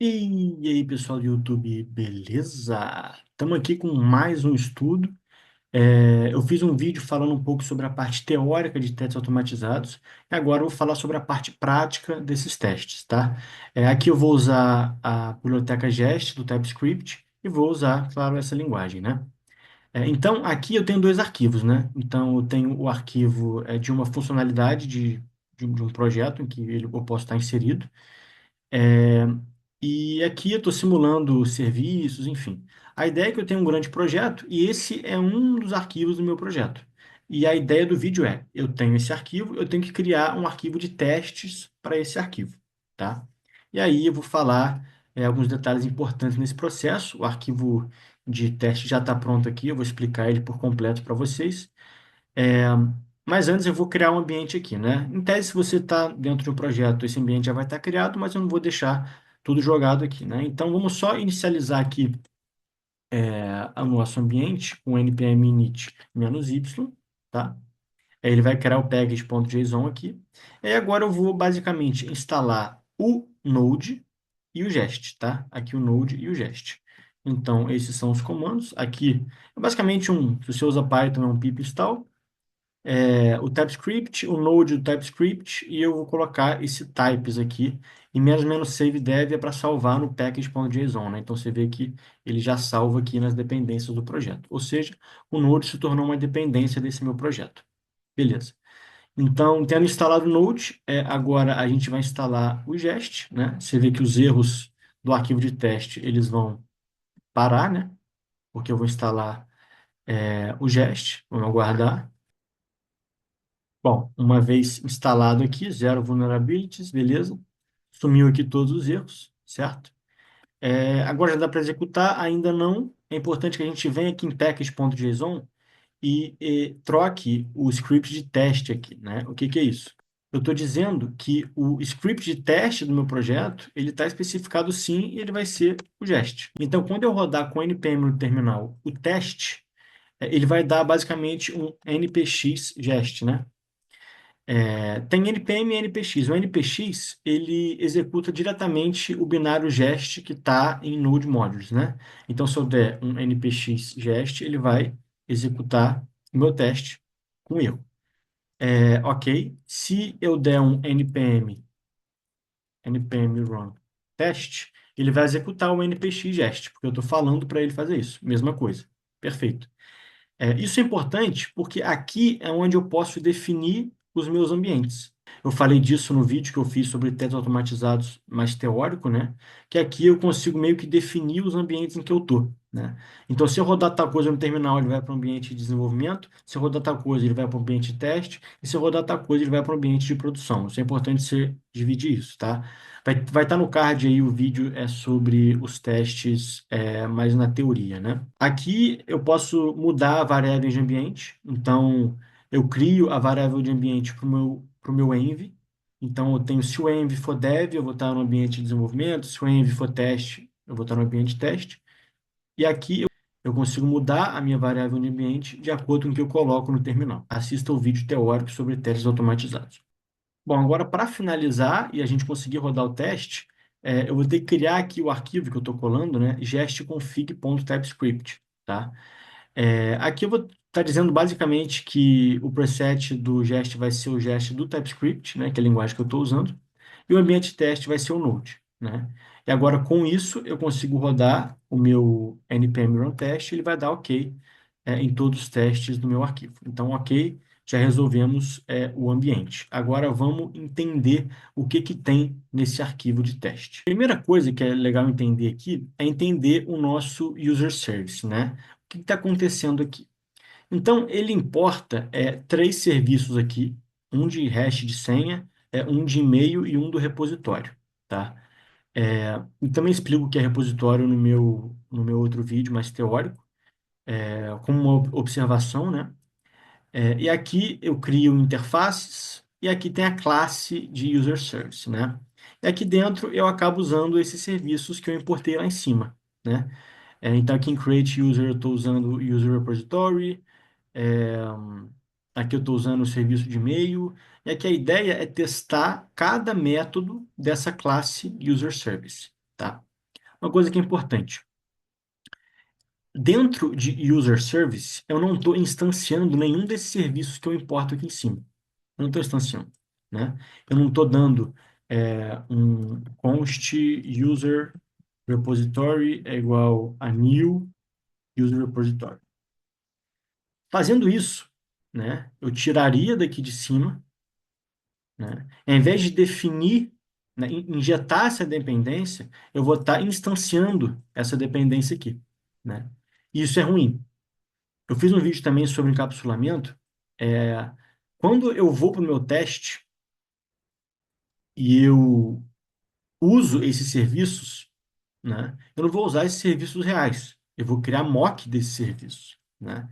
E aí, pessoal do YouTube, beleza? Estamos aqui com mais um estudo. Eu fiz um vídeo falando um pouco sobre a parte teórica de testes automatizados, e agora eu vou falar sobre a parte prática desses testes, tá? Aqui eu vou usar a biblioteca Jest do TypeScript e vou usar, claro, essa linguagem, né? Então, aqui eu tenho dois arquivos, né? Então, eu tenho o arquivo de uma funcionalidade de um projeto em que eu posso estar inserido. É, e aqui eu estou simulando serviços, enfim. A ideia é que eu tenho um grande projeto e esse é um dos arquivos do meu projeto. E a ideia do vídeo é, eu tenho esse arquivo, eu tenho que criar um arquivo de testes para esse arquivo, tá? E aí eu vou falar alguns detalhes importantes nesse processo. O arquivo de teste já está pronto aqui, eu vou explicar ele por completo para vocês. É, mas antes eu vou criar um ambiente aqui, né? Em tese, se você está dentro de um projeto, esse ambiente já vai estar criado, mas eu não vou deixar tudo jogado aqui, né? Então vamos só inicializar aqui o nosso ambiente com npm init-y, tá? Aí ele vai criar o package.json aqui. E agora eu vou basicamente instalar o Node e o Jest, tá? Aqui o Node e o Jest. Então, esses são os comandos. Aqui é basicamente se você usa Python, é um pip install. O TypeScript, o Node do TypeScript, e eu vou colocar esse types aqui, e menos menos save dev é para salvar no package.json, né? Então você vê que ele já salva aqui nas dependências do projeto. Ou seja, o Node se tornou uma dependência desse meu projeto. Beleza. Então, tendo instalado o Node, agora a gente vai instalar o Jest, né? Você vê que os erros do arquivo de teste, eles vão parar, né? Porque eu vou instalar o Jest, vamos aguardar. Bom, uma vez instalado aqui, zero vulnerabilities, beleza. Sumiu aqui todos os erros, certo? Agora já dá para executar, ainda não. É importante que a gente venha aqui em package.json e troque o script de teste aqui, né? O que que é isso? Eu estou dizendo que o script de teste do meu projeto, ele está especificado sim e ele vai ser o Jest. Então, quando eu rodar com npm no terminal o teste, ele vai dar basicamente um npx Jest, né? Tem NPM e NPX. O NPX, ele executa diretamente o binário GEST que está em Node Modules, né? Então, se eu der um NPX GEST, ele vai executar o meu teste com erro. Ok. Se eu der um npm run test, ele vai executar o NPX GEST, porque eu estou falando para ele fazer isso. Mesma coisa. Perfeito. Isso é importante porque aqui é onde eu posso definir os meus ambientes. Eu falei disso no vídeo que eu fiz sobre testes automatizados mais teórico, né? Que aqui eu consigo meio que definir os ambientes em que eu estou, né? Então, se eu rodar tal coisa no terminal, ele vai para o ambiente de desenvolvimento. Se eu rodar tal coisa, ele vai para o ambiente de teste. E se eu rodar tal coisa, ele vai para o ambiente de produção. Isso é importante você dividir isso, tá? Vai estar no card aí o vídeo sobre os testes, mais na teoria, né? Aqui eu posso mudar a variável de ambiente. Então, eu crio a variável de ambiente para o meu env. Então, eu tenho, se o env for dev, eu vou estar no ambiente de desenvolvimento. Se o env for teste, eu vou estar no ambiente de teste. E aqui eu consigo mudar a minha variável de ambiente de acordo com o que eu coloco no terminal. Assista o vídeo teórico sobre testes automatizados. Bom, agora para finalizar e a gente conseguir rodar o teste, eu vou ter que criar aqui o arquivo que eu estou colando, né? Jestconfig.typescript, tá? Aqui eu vou estar dizendo basicamente que o preset do Jest vai ser o Jest do TypeScript, né? Que é a linguagem que eu estou usando, e o ambiente de teste vai ser o Node, né? E agora com isso eu consigo rodar o meu npm run test, ele vai dar OK em todos os testes do meu arquivo. Então, OK, já resolvemos o ambiente. Agora vamos entender o que que tem nesse arquivo de teste. Primeira coisa que é legal entender aqui é entender o nosso user service, né? O que está acontecendo aqui? Então, ele importa três serviços aqui, um de hash de senha, um de e-mail e um do repositório, tá? E também explico o que é repositório no meu outro vídeo mais teórico, como uma observação, né? E aqui eu crio interfaces e aqui tem a classe de user service, né? E aqui dentro eu acabo usando esses serviços que eu importei lá em cima, né? Então aqui em create user eu estou usando o user repository, é, aqui eu estou usando o serviço de e-mail, e aqui a ideia é testar cada método dessa classe user service. tá? Uma coisa que é importante. Dentro de User Service, eu não estou instanciando nenhum desses serviços que eu importo aqui em cima. Eu não estou instanciando, né? Eu não estou dando um const user repository é igual a new user repository. Fazendo isso, né, eu tiraria daqui de cima, né, ao invés de definir, né, injetar essa dependência, eu vou estar instanciando essa dependência aqui, né? E isso é ruim. Eu fiz um vídeo também sobre encapsulamento. É, quando eu vou para o meu teste e eu uso esses serviços, né, eu não vou usar esses serviços reais. Eu vou criar mock desses serviços, né?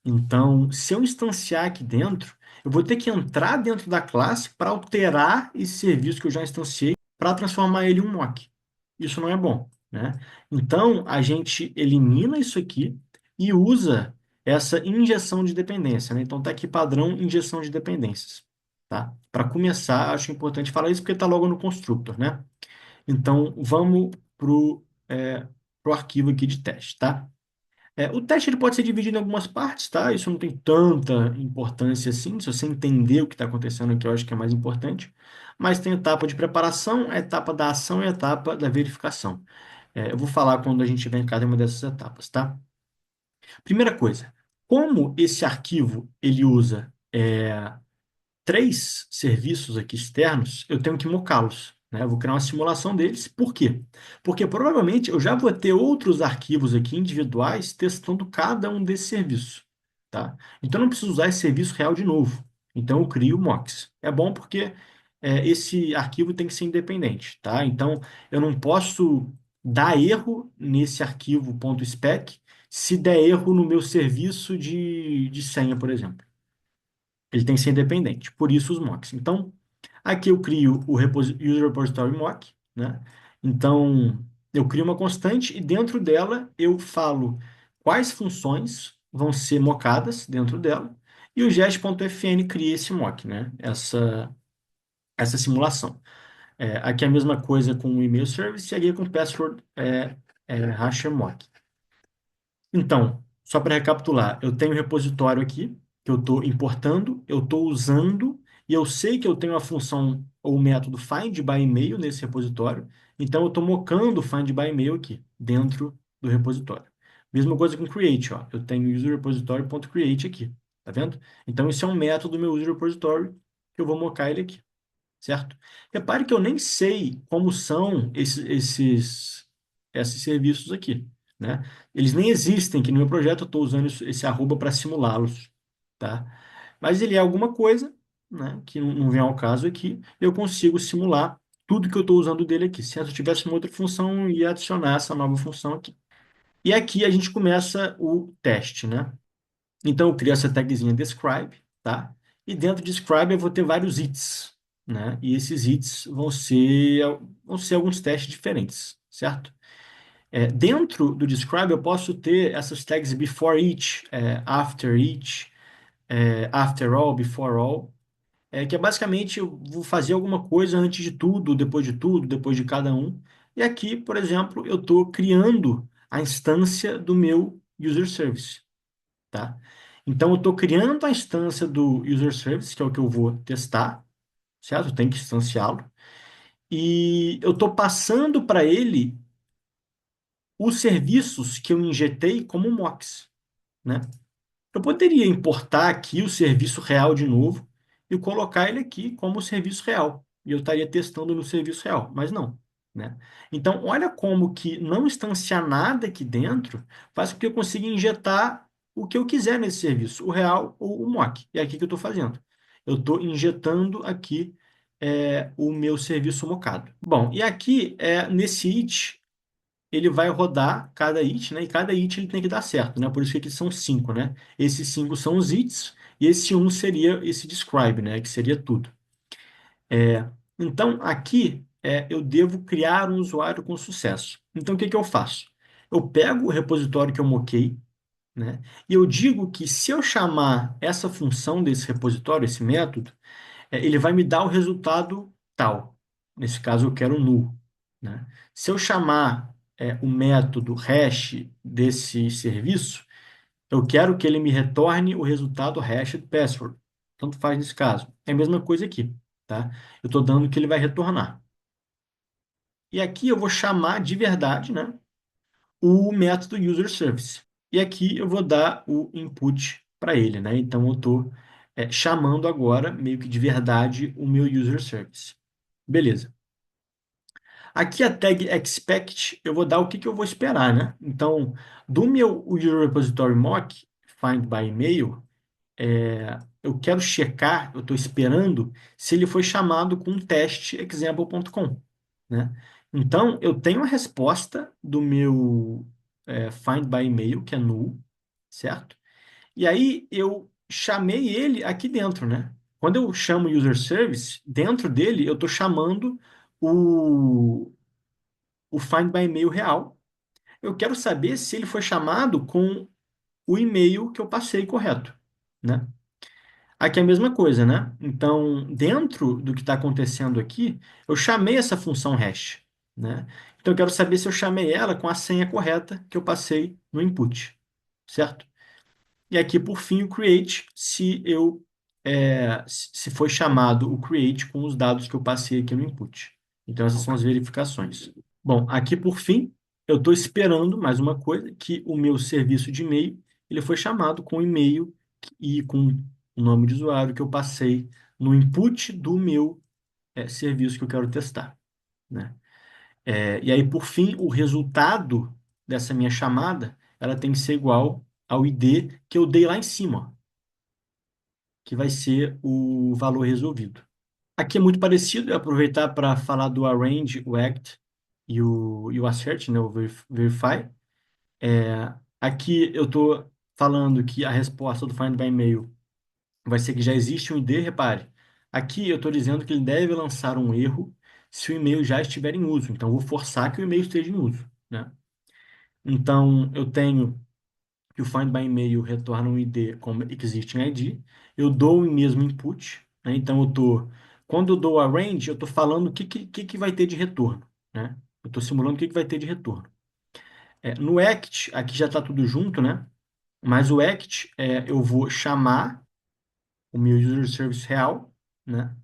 Então, se eu instanciar aqui dentro, eu vou ter que entrar dentro da classe para alterar esse serviço que eu já instanciei para transformar ele em um mock. Isso não é bom, né? Então, a gente elimina isso aqui e usa essa injeção de dependência, né? Então, tá aqui padrão injeção de dependências, tá? Para começar, acho importante falar isso porque está logo no constructor, né? Então, vamos pro arquivo aqui de teste, tá? O teste ele pode ser dividido em algumas partes, tá? Isso não tem tanta importância assim. Se você entender o que está acontecendo aqui, eu acho que é mais importante. Mas tem etapa de preparação, a etapa da ação e a etapa da verificação. Eu vou falar quando a gente tiver em cada uma dessas etapas, tá? Primeira coisa, como esse arquivo ele usa três serviços aqui externos, eu tenho que mocá-los, né? Eu vou criar uma simulação deles. Por quê? Porque provavelmente eu já vou ter outros arquivos aqui individuais testando cada um desses serviços, tá? Então eu não preciso usar esse serviço real de novo. Então eu crio mocks. É bom porque esse arquivo tem que ser independente, tá? Então eu não posso dar erro nesse arquivo .spec se der erro no meu serviço de senha, por exemplo. Ele tem que ser independente, por isso os mocks. Então, aqui eu crio o User Repository Mock, né? Então, eu crio uma constante e dentro dela eu falo quais funções vão ser mocadas dentro dela e o jest.fn cria esse mock, né? Essa simulação. Aqui é a mesma coisa com o email service e aqui é com password hasher mock. Então, só para recapitular, eu tenho um repositório aqui que eu estou importando, eu estou usando, e eu sei que eu tenho a função ou o método find by email nesse repositório, então eu estou mocando o find by email aqui, dentro do repositório. Mesma coisa com create, ó. Eu tenho user repository.create aqui, tá vendo? Então, esse é um método do meu user repository que eu vou mocar ele aqui, certo? Repare que eu nem sei como são esses serviços aqui, né? Eles nem existem, que no meu projeto eu estou usando esse arroba para simulá-los, tá? Mas ele é alguma coisa, né, que não vem ao caso aqui, eu consigo simular tudo que eu estou usando dele aqui. Se eu tivesse uma outra função, eu ia adicionar essa nova função aqui. E aqui a gente começa o teste, né? Então eu crio essa tagzinha describe, tá? E dentro de describe eu vou ter vários its, né? E esses its vão ser alguns testes diferentes, certo? Dentro do describe eu posso ter essas tags before each, after all, before all, que é basicamente eu vou fazer alguma coisa antes de tudo, depois de cada um. E aqui, por exemplo, eu estou criando a instância do meu user service, tá? Então, eu estou criando a instância do user service, que é o que eu vou testar, certo? Eu tenho que instanciá-lo. E eu estou passando para ele os serviços que eu injetei como mocks, né? Eu poderia importar aqui o serviço real de novo e colocar ele aqui como serviço real. E eu estaria testando no serviço real, mas não, né? Então, olha como que não instanciar nada aqui dentro faz com que eu consiga injetar o que eu quiser nesse serviço, o real ou o mock. E é aqui que eu estou fazendo. Eu estou injetando aqui o meu serviço mocado. Bom, e aqui, nesse it, ele vai rodar cada it, né? E cada it ele tem que dar certo, né? Por isso que aqui são cinco, né? Esses cinco são os its, e esse um seria esse describe, né? Que seria tudo. Então, aqui eu devo criar um usuário com sucesso. Então, o que que eu faço? Eu pego o repositório que eu moquei, né? E eu digo que se eu chamar essa função desse repositório, esse método, ele vai me dar o resultado tal. Nesse caso, eu quero null, né? Se eu chamar o método hash desse serviço, eu quero que ele me retorne o resultado hashed password. Tanto faz nesse caso. É a mesma coisa aqui, tá? Eu estou dando o que ele vai retornar. E aqui eu vou chamar de verdade, né, o método user service. E aqui eu vou dar o input para ele, né? Então eu estou chamando agora, meio que de verdade, o meu user service. Beleza. Aqui a tag expect, eu vou dar o que que eu vou esperar, né? Então, do meu user repository mock, find by email, eu quero checar, eu estou esperando se ele foi chamado com teste example.com, né? Então, eu tenho a resposta do meu find by email, que é null, certo? E aí eu chamei ele aqui dentro, né? Quando eu chamo user service, dentro dele eu estou chamando o, o find by email real. Eu quero saber se ele foi chamado com o e-mail que eu passei correto, né? Aqui é a mesma coisa, né? Então, dentro do que está acontecendo aqui, eu chamei essa função hash, né? Então, eu quero saber se eu chamei ela com a senha correta que eu passei no input, certo? E aqui, por fim, o create, se foi chamado o create com os dados que eu passei aqui no input. Então, essas são as verificações. Bom, aqui, por fim, eu estou esperando mais uma coisa, que o meu serviço de e-mail, ele foi chamado com o e-mail e com o nome de usuário que eu passei no input do meu serviço que eu quero testar, né? E aí, por fim, o resultado dessa minha chamada, ela tem que ser igual ao ID que eu dei lá em cima, ó, que vai ser o valor resolvido. Aqui é muito parecido, eu aproveitar para falar do arrange, o act e o assert, né, o verify. Aqui eu estou falando que a resposta do find by email vai ser que já existe um ID, repare. Aqui eu estou dizendo que ele deve lançar um erro se o e-mail já estiver em uso. Então, eu vou forçar que o e-mail esteja em uso, né? Então, eu tenho que o find by e-mail retorna um ID como existing ID. Eu dou o mesmo input, né? Então, quando eu dou a range, eu estou falando o que vai ter de retorno, né? Eu estou simulando o que vai ter de retorno. No act, aqui já está tudo junto, né? Mas o act, eu vou chamar o meu user service real, né?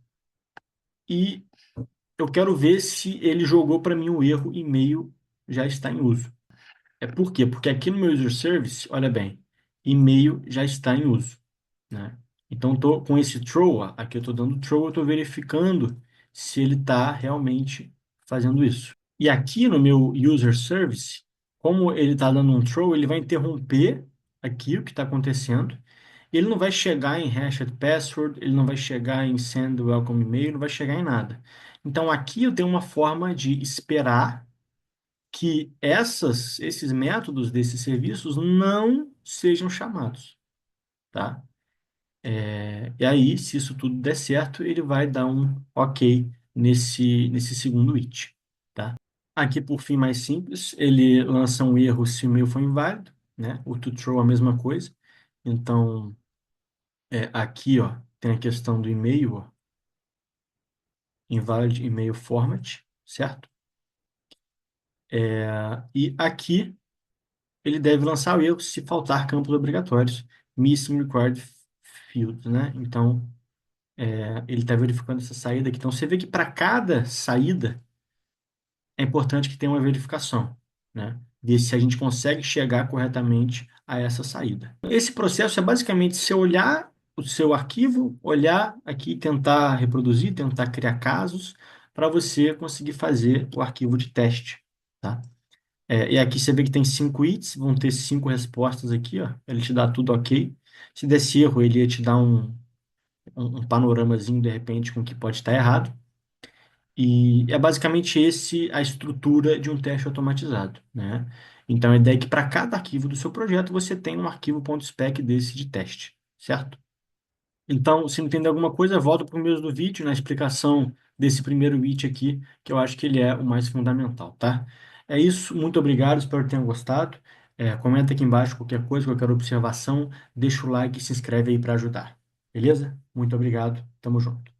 E eu quero ver se ele jogou para mim o erro e-mail já está em uso. Por quê? Porque aqui no meu user service, olha bem, e-mail já está em uso, né? Então, tô com esse throw, ó, aqui eu estou dando throw, eu estou verificando se ele está realmente fazendo isso. E aqui no meu user service, como ele está dando um throw, ele vai interromper aqui o que está acontecendo. Ele não vai chegar em hashed password, ele não vai chegar em send welcome email, não vai chegar em nada. Então aqui eu tenho uma forma de esperar que esses métodos desses serviços não sejam chamados, tá? E aí, se isso tudo der certo, ele vai dar um OK nesse segundo it, tá? Aqui, por fim, mais simples, ele lança um erro se o e-mail for inválido, né? O to throw a mesma coisa. Então, aqui, ó, tem a questão do e-mail, ó, invalid email format, certo? E aqui ele deve lançar o erro se faltar campos obrigatórios, missing required fields, né? Então, ele está verificando essa saída aqui. Então, você vê que para cada saída é importante que tenha uma verificação, né? Ver se a gente consegue chegar corretamente a essa saída. Esse processo é basicamente você olhar o seu arquivo, olhar aqui, tentar reproduzir, tentar criar casos para você conseguir fazer o arquivo de teste, tá? E aqui você vê que tem 5 its, vão ter 5 respostas aqui, ó. Ele te dá tudo ok. Se desse erro, ele ia te dar um panoramazinho, de repente, com o que pode estar errado. E é basicamente a estrutura de um teste automatizado, né? Então, a ideia é que para cada arquivo do seu projeto, você tem um arquivo .spec desse de teste, certo? Então, se não entender alguma coisa, volta para o começo do vídeo, na explicação desse primeiro it aqui, que eu acho que ele é o mais fundamental, tá? É isso, muito obrigado, espero que tenham gostado. Comenta aqui embaixo qualquer coisa, qualquer observação, deixa o like e se inscreve aí para ajudar. Beleza? Muito obrigado, tamo junto.